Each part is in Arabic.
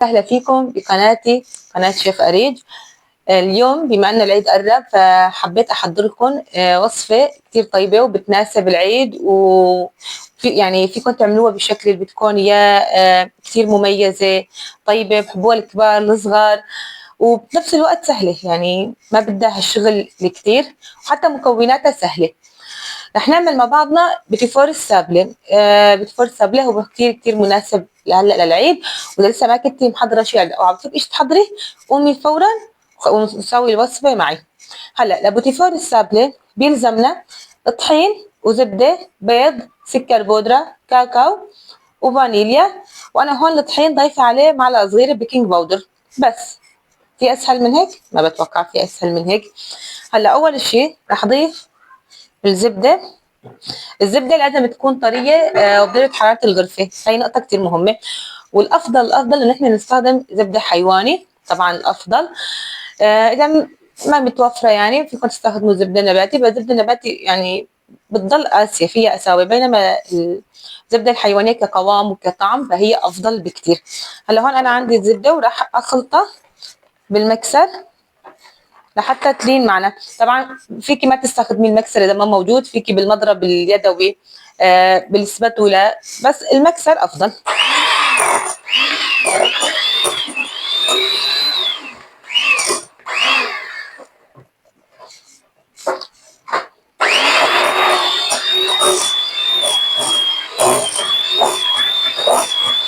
أهلا فيكم بقناتي قناة شيف أريج. اليوم بما أن العيد قرب فحبيت أحضر لكم وصفة كتير طيبة وبتناسب العيد، يعني فيكم تعملوها بالشكل اللي بدكم إياه. كتير مميزة طيبة، بحبوها الكبار الصغار، وبنفس الوقت سهلة، يعني ما بدها هالشغل الكتير، وحتى مكوناتها سهلة. رح نعمل مع بعضنا بيتي السابلة. بيتي السابلة هو كتير مناسب هلا للعيد، واذا لسه ما كنتي محضره شيء او عم تفكري تحضري، قومي فورا ونسوي الوصفه معي. هلا لبوتيفور السابلة بيلزمنا طحين وزبده، بيض، سكر بودره، كاكاو وفانيليا. وانا هون الطحين ضايفه عليه معلقه صغيره بيكنج باودر بس. في اسهل من هيك؟ ما بتوقع في اسهل من هيك. هلا اول شيء رح اضيف الزبده. الزبده لازم تكون طريه وبدرجه حراره الغرفه، هي نقطه كتير مهمه. والافضل ان احنا نستخدم زبده حيواني، طبعا الافضل. اذا ما متوفره يعني فيكم تستخدموا زبده نباتي، بس الزبده النباتي يعني بتضل قاسيه فيها اساوي، بينما الزبده الحيوانيه كقوام وكطعم فهي افضل بكتير. هلا هون انا عندي الزبده وراح اخلطها بالمكسر لحتى تلين معنا. طبعا فيكي ما تستخدمي المكسر اذا ما موجود، فيكي بالمضرب اليدوي بالسباتولا، بس المكسر افضل.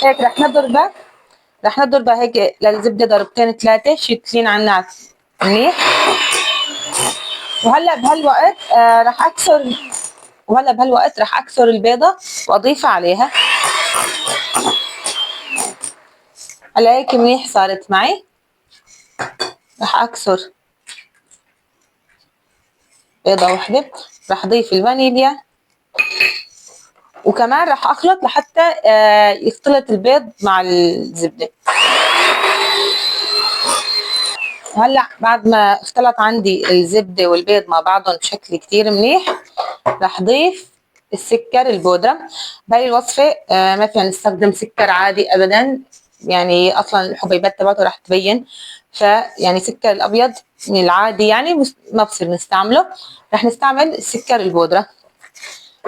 هيك رح نضربها هيك للزبده ضربتين ثلاثه، شيتلين عنا منيح. وهلا بهالوقت رح اكسر البيضه واضيفها عليها. هلا هيك منيح صارت معي. رح اكسر بيضه واحده، رح اضيف الفانيليا، وكمان رح اخلط لحتى يختلط البيض مع الزبده. وهلا بعد ما اختلط عندي الزبده والبيض مع بعضهم بشكل كتير منيح، رح ضيف السكر البودره. بهاي الوصفه ما فينا نستخدم سكر عادي ابدا، يعني اصلا الحبيبات تبعته رح تبين، فيعني سكر الابيض العادي يعني ما بصير نستعمله، رح نستعمل السكر البودره.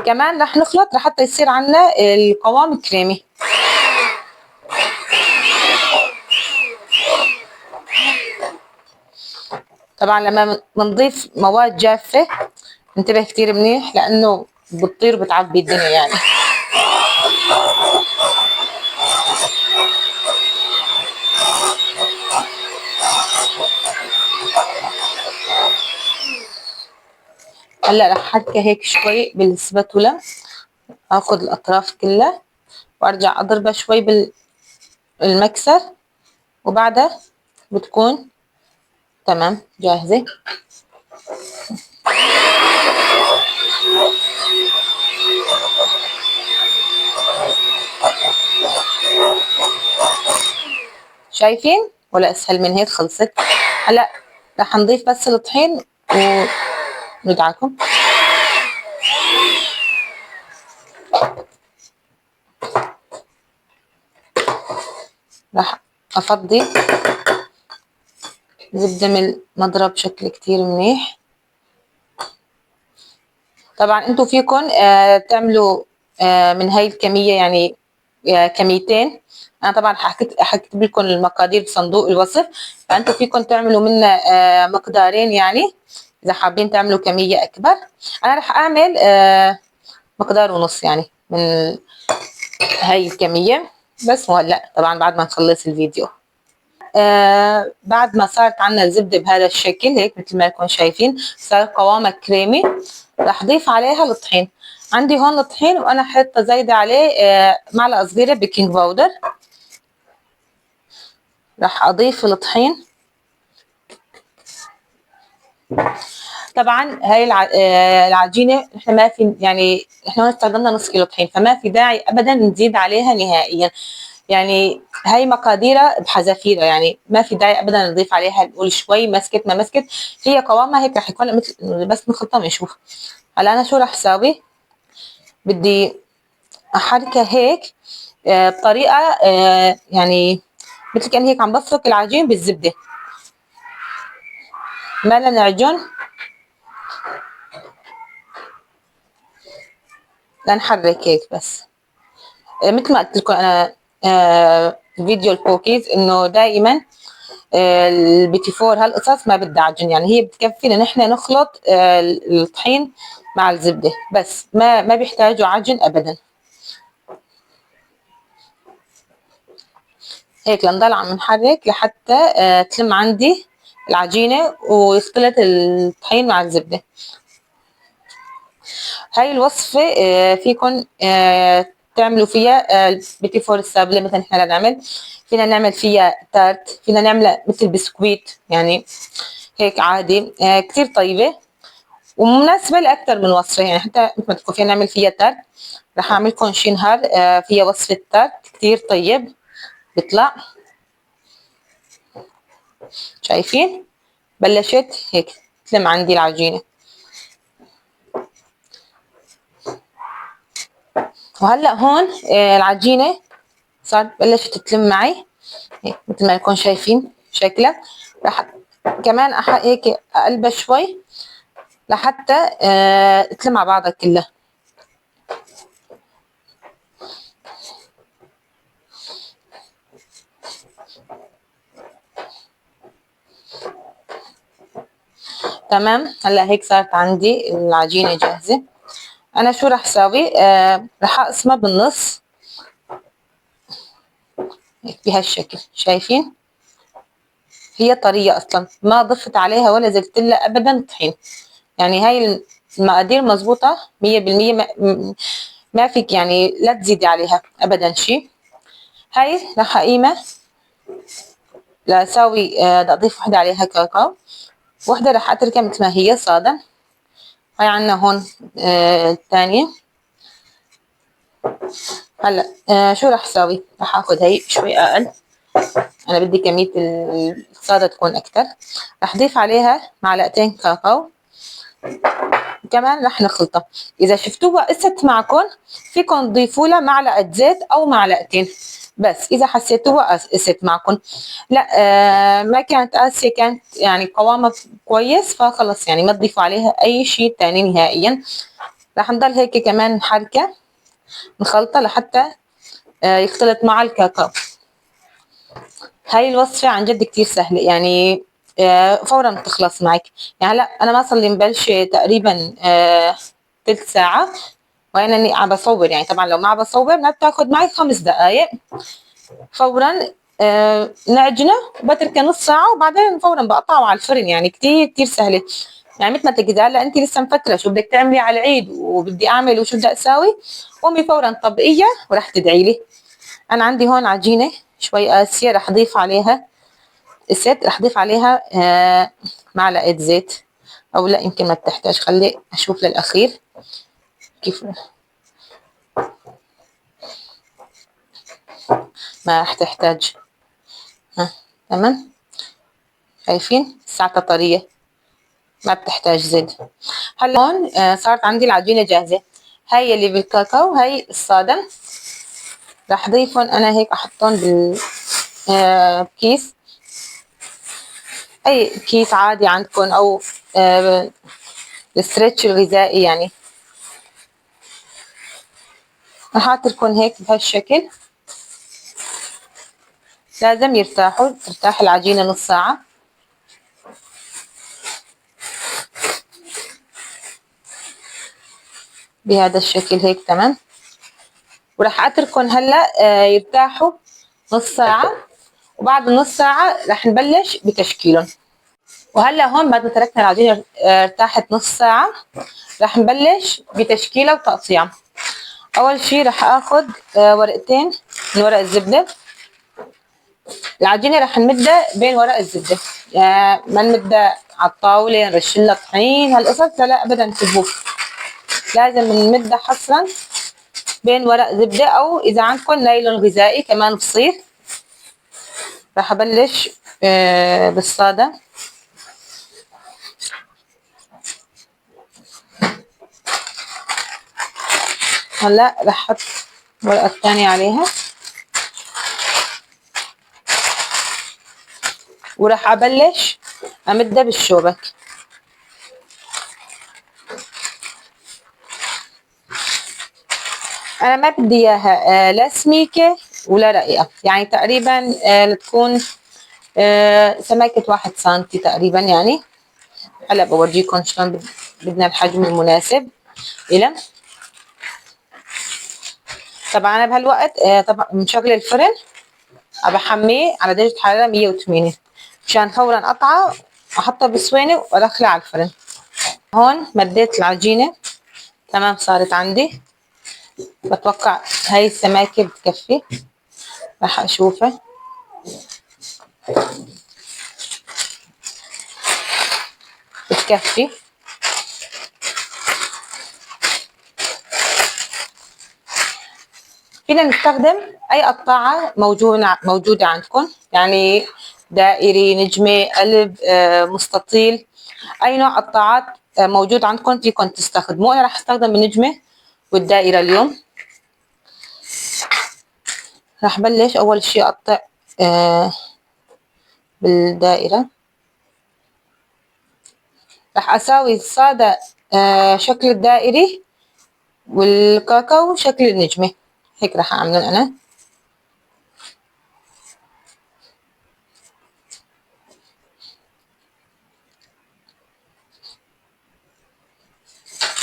كمان رح نخلط لحتى يصير عنا القوام كريمي. طبعا لما بنضيف مواد جافه انتبه كتير منيح، لانه بتطير بتعبي الدنيا يعني. هلا رح حركها هيك شوي بالسباتولا، اخذ الاطراف كلها وارجع اضربها شوي بالمكسر، وبعدها بتكون تمام جاهزة. شايفين ولا اسهل من هيك؟ خلصت. هلا رح نضيف بس الطحين وندعكم. رح افضي زبدة من المضرب بشكل كتير منيح. طبعا انتم فيكم تعملوا من هاي الكمية يعني كميتين. انا طبعا حكتب لكم المقادير بصندوق الوصف، فانتم فيكم تعملوا منها مقدارين، يعني اذا حابين تعملوا كمية اكبر. انا رح اعمل مقدار ونص يعني من هاي الكمية بس. وهلا طبعا بعد ما نخلص الفيديو بعد ما صارت عنا الزبدة بهذا الشكل هيك مثل ما انكم شايفين صار قوامها كريمي، رح اضيف عليها الطحين. عندي هون الطحين وانا حاطه زايده عليه معلقه صغيره بيكنج باودر. رح اضيف الطحين. طبعا هاي العجينه احنا ما في، يعني احنا هون استخدمنا نص كيلو طحين، فما في داعي ابدا نزيد عليها نهائيا، يعني هاي مقاديرها بحذافيرها، يعني ما في داعي ابدا نضيف عليها نقول شوي مسكت ما مسكت، هي قوامها هيك رح يكون مثل بس نخلطها ونشوف. هلا انا شو رح اساوي؟ بدي احركها هيك بطريقه يعني مثل كأني هيك عم بفرك العجين بالزبدة، ما لنعجن، لنحرك هيك بس. مثل ما قلت لكم انا فيديو الكوكيز انه دائما البيتي فور هالقصص ما بدها عجن، يعني هي بتكفي لنحن نخلط الطحين مع الزبده بس، ما بيحتاجوا عجن ابدا. هيك لنضل عم نحرك لحتى تلم عندي العجينه ويختلط الطحين مع الزبده. هاي الوصفه فيكن تعملوا فيها البيتي فور السابله مثل احنا نعمل، فينا نعمل فيها تارت، فينا نعملها مثل بسكويت يعني هيك عادي. كتير طيبه ومناسبه لاكثر من وصفه، يعني حتى مثل ما تكون فينا نعمل فيها تارت. رح اعملكم شي نهار فيها وصفه تارت كتير طيب بيطلع. شايفين بلشت هيك تلم عندي العجينه، وهلا هون العجينه صارت بلشت تلم معي هيك مثل ما نكون شايفين شكلها. رح كمان هيك اقلبها شوي لحتى تلم مع بعضها كلها. تمام، هلا هيك صارت عندي العجينه جاهزه. انا شو رح ساوي؟ رح اقسمها بالنص هيك بهالشكل. شايفين هي طريه اصلا، ما ضفت عليها ولا زدت لها ابدا طحين، يعني هاي المقادير مزبوطه 100%. ما فيك يعني لا تزيدي عليها ابدا شيء. هاي رح اقيمها لاساوي بدي اضيف وحده عليها كاكاو، وحده رح اتركها مثل ما هي صادا. هاي عنا هون الثانيه. هلا شو رح ساوي؟ رح اخذ هي شوي اقل، انا بدي كميه الصاده تكون اكثر. رح اضيف عليها معلقتين كاكاو، وكمان رح نخلطها. اذا شفتوها قست معكم فيكم تضيفوا لها معلقه زيت او معلقتين بس، اذا حسيتوها قست معكم. لا ما كانت قاسيه، كانت يعني قوامها كويس، فخلص يعني ما تضيفوا عليها اي شيء ثاني نهائيا. رح نضل هيك كمان نحركها نخلطها لحتى يختلط مع الكاكاو. هاي الوصفة عن جد كتير سهلة، يعني فورا بتخلص معك. يعني هلا أنا ما صار لي مبلشة تقريبا تلت ساعة وأنا إني عم بصور، يعني طبعا لو ما عم بصور ما بتاخد معي 5 دقايق. فورا نعجنه وبتركها نص ساعة وبعدين فورا بقطعه على الفرن، يعني كتير كتير سهلة. يعني مثل ما تقدر هلا انت لسه مفكره شو بدك تعملي على العيد وبدي اعمل وشو بدي اساوي، قومي فورا طبقيها ورح تدعي لي. انا عندي هون عجينه شوي قاسيه، رح اضيف عليها الزيت، رح اضيف عليها معلقه زيت، او لا يمكن ما بتحتاج، خلي اشوف للاخير كيف. ما رح تحتاج. ها تمام، شايفين ساعتها طريه ما بتحتاج زيت. هلا هون صارت عندي العجينه جاهزه. هاي اللي بالكاكاو، هاي الصادم، رح اضيفهم انا هيك احطهم بكيس، اي كيس عادي عندكم، او الستريتش الغذائي يعني. رح اتركهم هيك بهالشكل، لازم يرتاحوا، ترتاح العجينه نص ساعه. بهذا الشكل هيك تمام. وراح اتركهم هلا يرتاحوا نص ساعه، وبعد النص ساعه رح نبلش بتشكيلهم. وهلا هون بعد ما تركنا العجينه ارتاحت نص ساعه، رح نبلش بتشكيلها وتقطيعها. اول شي رح اخذ ورقتين من ورق الزبده. العجينه رح نمدها بين ورق الزبده، ما نمدها على الطاوله نرشلها طحين هالقصص، لا ابدا انتبهوا، لازم نمدها حصرا بين ورق زبده، او اذا عندكم نايلون غذائي كمان بصير. رح ابلش بالصاده. هلا رح احط الورقه الثانيه عليها، وراح ابلش امدها بالشوبك. انا ما بدي اياها لا سميكه ولا رقيقه، يعني تقريبا تكون سماكه 1 سنتي تقريبا يعني. هلا بورجيكم شلون بدنا الحجم المناسب إلها. طبعا انا بهالوقت طبعا مشغله الفرن، بحميه على درجه حراره 180 مشان فورا اقطعه احطها بصواني وادخلها على الفرن. هون مديت العجينه تمام صارت عندي، بتوقع هاي السماكه بتكفي. راح اشوفها. بتكفي. فينا نستخدم اي قطاعه موجوده عندكم، يعني دائري، نجمه، قلب، مستطيل، اي نوع قطاعات موجود عندكم فيكم تستخدموه. انا راح استخدم النجمه والدائره اليوم. راح بلش اول شي اقطع بالدائره. راح اساوي الصاده شكل الدائري والكاكاو شكل النجمه، هيك راح اعمل انا.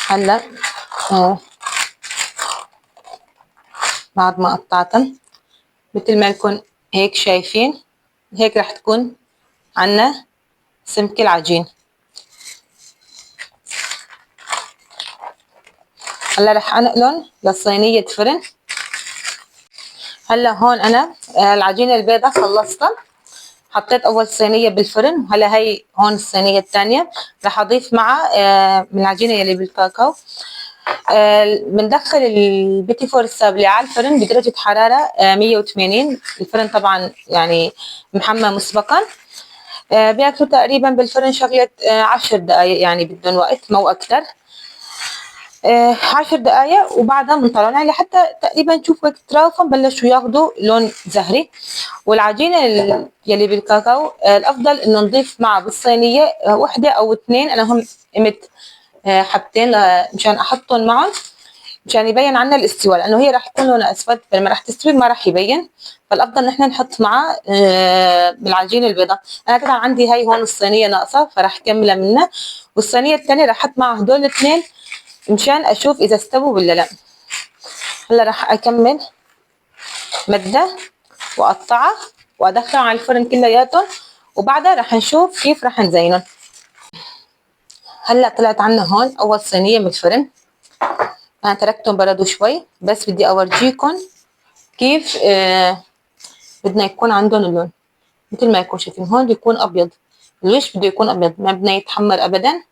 هلا بعد ما قطعتهم مثل ما لكم هيك شايفين، هيك راح تكون عنا سمك العجين. هلا راح انقلهم لصينية فرن. هلا هون انا العجينة البيضة خلصتها، حطيت اول صينية بالفرن. هلا هي هون الصينية الثانية راح اضيف معها من العجينة يلي بالكاكاو. بندخل البيتي فور السابلة على الفرن بدرجة حرارة 180. الفرن طبعا يعني محمى مسبقا. بياكلوا تقريبا بالفرن شغلة 10 دقايق، يعني بدهم وقت مو أكتر. 10 دقايق وبعدها بنطلعهم يعني لحتى تقريبا تشوفوا هيك اطرافهم بلشوا ياخذوا لون زهري. والعجينة يلي بالكاكاو الأفضل إنه نضيف معها بالصينية وحدة أو اثنين. أنا هم قمت حبتين مشان أحطهم معهم مشان يبين عنا الاستواء، لانه هي راح يكون لونها اسود فلما راح تستوي ما راح يبين. فالافضل نحن نحط معاه بالعجينه البيضاء. انا طبعا عندي هاي هون الصينيه ناقصه فراح كملها منها، والصينيه الثانيه راح احط معها هدول الاثنين مشان اشوف اذا استووا ولا لا. هلا راح اكمل مده واقطعها وادخلهم على الفرن كلياتهم، وبعدها راح نشوف كيف راح نزينهم. هلا طلعت عنا هون اول صينيه من الفرن. انا تركتهم بردوا شوي بس بدي اورجيكم كيف بدنا يكون عندهم اللون مثل ما يكون شايفين. هون بيكون ابيض، الوش بده يكون ابيض ما بدنا يتحمر ابدا.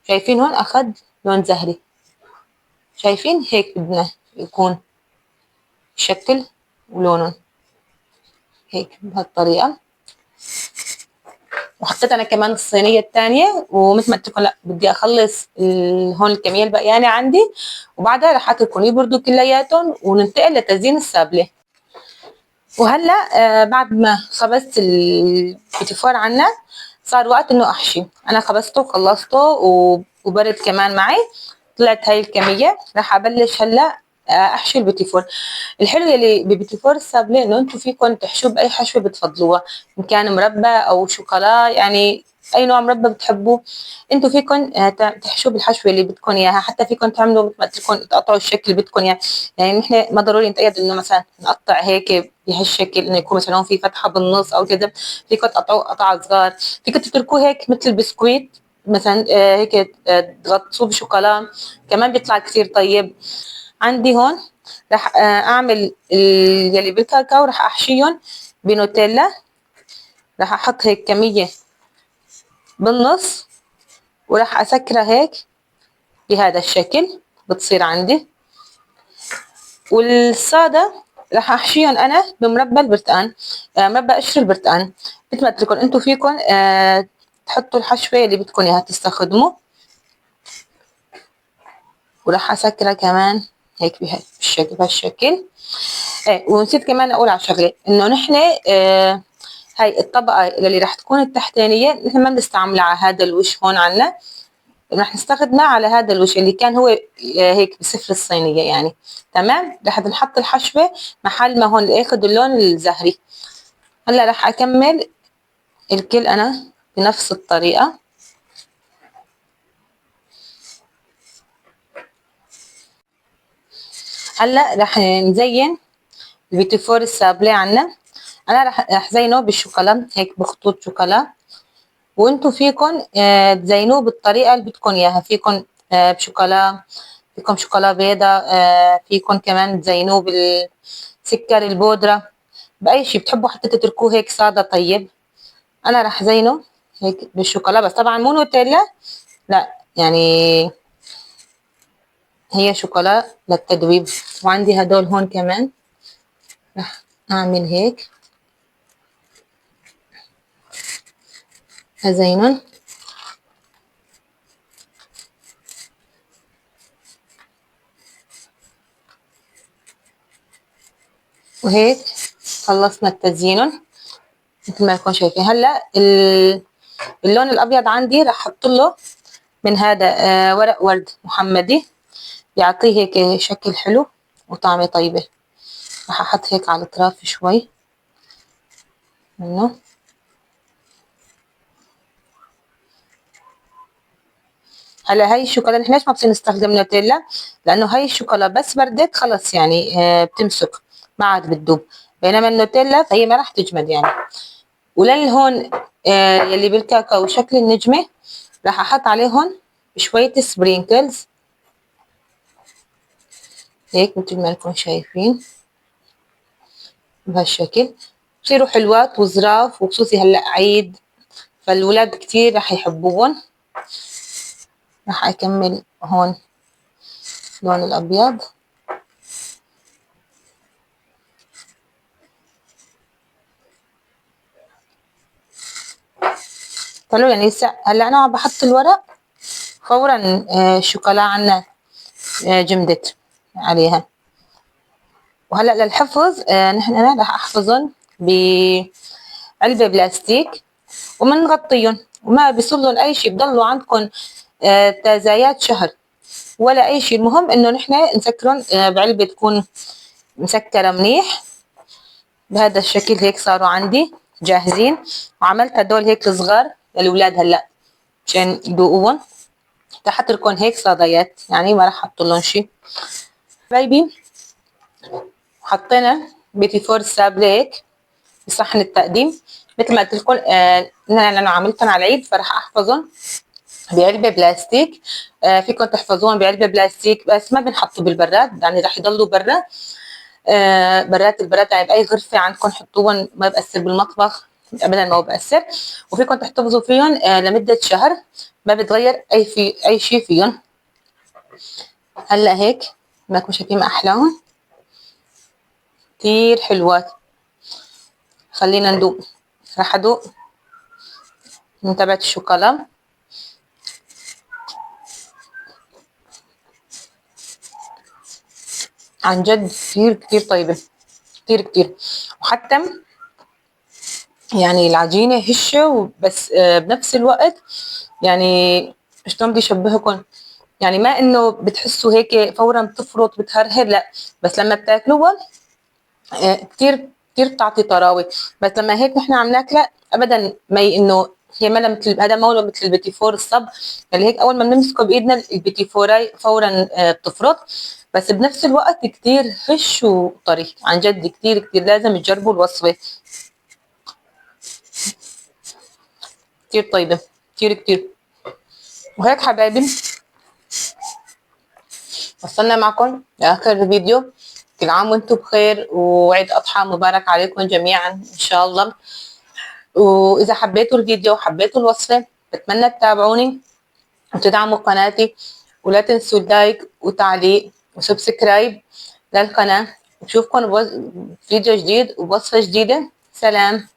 شايفين هون اخذ لون زهري، شايفين هيك بدنا يكون شكل ولونهم هيك بهالطريقه. وحطيت انا كمان الصينيه الثانيه، ومثل ما قلت لكم لا بدي اخلص هون الكميه البقيانه عندي، وبعدها رح اتركهم يبردوا كلياتهم وننتقل لتزيين السابله. وهلا بعد ما خبزت البيتيفور عنا صار وقت انه احشي. انا خبزته وخلصته وبرد كمان معي. طلعت هاي الكميه راح ابلش هلا احشي البيتيفور. الحلو يلي ببيتيفور السابلي انه انتم فيكم تحشوه باي حشوه بتفضلوها، ان كان مربى او شوكولا، يعني اي نوع مربى بتحبوه انتم فيكم تحشوه بالحشوه اللي بدكم اياها. حتى فيكم تعملوا مثل ما قلت لكم تقطعوا الشكل اللي بدكم اياه. يعني نحن ما ضروري نتأيد انه مثلا نقطع هيك بهالشكل انه يكون مثلا في فتحه بالنص او كذا. فيكم تقطعوه قطع صغار، فيكم تتركوه هيك مثل البسكويت مثلا هيك تغطسوه بشوكولا كمان بيطلع كثير طيب. عندي هون راح اعمل يلي بالكاكاو راح احشيهم بنوتيلا. راح احط هيك كميه بالنص وراح اسكرها هيك بهذا الشكل بتصير عندي. والسادة راح احشيهم انا بمربى البرتقان، مربى قشر البرتقان. مثل ما قلت لكم انتم فيكم تحطوا الحشوه اللي بدكم اياها تستخدموا. وراح اسكرها كمان هيك بهالشكل. ونسيت كمان اقول على شغله انه نحن هاي الطبقة اللي راح تكون التحتانية نحن ما بنستعملها على هذا الوش هون عنا، راح نستخدمها على هذا الوش اللي كان هو هيك بسفر الصينية يعني. تمام، راح نحط الحشوة محل ما هون اخذ اللون الزهري. هلا راح اكمل الكل انا بنفس الطريقة. هلا راح نزين البيتي فور السابلي عنا. انا راح زينه بالشوكولا هيك بخطوط شوكولا، وانتم فيكم تزينوه بالطريقة اللي بدكم اياها. فيكم بشوكولا، فيكم شوكولا بيضة، فيكم كمان تزينوه بالسكر البودرة، بأي شي بتحبوا حتى تتركوه هيك سادة. طيب أنا راح زينه هيك بالشوكولا، بس طبعا مو نوتيلا، لا يعني هي شوكولا للتدويب. وعندي هدول هون كمان راح أعمل هيك أزينهم. وهيك خلصنا التزيينهم مثل ما تكون شايفين. هلا اللون الابيض عندي راح احط له من هذا ورق ورد محمدي، بيعطيه هيك شكل حلو وطعمه طيبة. راح احط هيك على الاطراف شوي منه. هلا هاي الشوكولا نحن ليش ما بصير نستخدم نوتيلا؟ لانه هاي الشوكولا بس بردت خلص يعني بتمسك ما عاد بتدوب، بينما النوتيلا فهي ما راح تجمد يعني. وللهون يلي بالكاكاو شكل النجمة راح احط عليهم شوية سبرينكلز هيك مثل ما انكم شايفين بهالشكل، بصيروا حلوات وظراف، وخصوصي هلا عيد فالولاد كتير راح يحبوهم. راح اكمل هون اللون الابيض. حلو يعني هلا انا عم بحط الورق فورا الشوكولا عنا جمدت عليها. وهلا للحفظ نحن انا راح احفظهم بعلبة بلاستيك ومنغطيهم، وما بيصلهم اي شيء، بضلوا عندكم تازايات شهر ولا اي شيء. المهم انه نحن نسكرهم بعلبة تكون مسكرة منيح بهذا الشكل. هيك صاروا عندي جاهزين، وعملت هدول هيك صغار للولاد هلا مشان يذوقوهم. رح اتركهم هيك صاغيات يعني ما رح احط لهم شيء. حبايبي حطينا بيتي فور سابليك بصحن التقديم مثل ما قلت لكم. انا عملتهم على العيد فراح احفظهم بعلبة بلاستيك. فيكم تحفظوهم بعلبة بلاستيك بس ما بنحطوا بالبراد يعني راح يضلوا برا. برات البراد يعني باي غرفه عندكم حطوهم، ما بأثر بالمطبخ ابدا، ما بأثر. وفيكم تحتفظوا فيهم لمده شهر ما بتغير اي شيء فيهم. هلا هيك ما شايفين ما احلاهم، كتير حلوات. خلينا ندوق. راح ادوق من تبعت الشوكولا. عن جد كتير كتير طيبه، كتير كتير. وحتى يعني العجينه هشه بس بنفس الوقت يعني شلون بدي اشبهكم، يعني ما انه بتحسوا هيك فورا بتفرط بتهرهر، لا، بس لما بتاكلوها كتير كتير بتعطي طراوه. بس لما هيك نحن عم ناكلها ابدا ما انه هي ما مثل هذا، ما هو مثل البيتي فور الصب اللي هيك اول ما بنمسكه بايدنا البيتي فوراي فورا بتفرط. بس بنفس الوقت كتير هش وطري، عن جد كتير كتير لازم تجربوا الوصفه، كتير طيبه كتير كتير. وهيك حبايبي وصلنا معكم لآخر الفيديو. كل عام وانتم بخير وعيد أضحى مبارك عليكم جميعا إن شاء الله. وإذا حبيتوا الفيديو وحبيتوا الوصفة بتمنى تتابعوني وتدعموا قناتي، ولا تنسوا اللايك وتعليق وسبسكرايب للقناة. نشوفكم فيديو جديد ووصفة جديدة. سلام.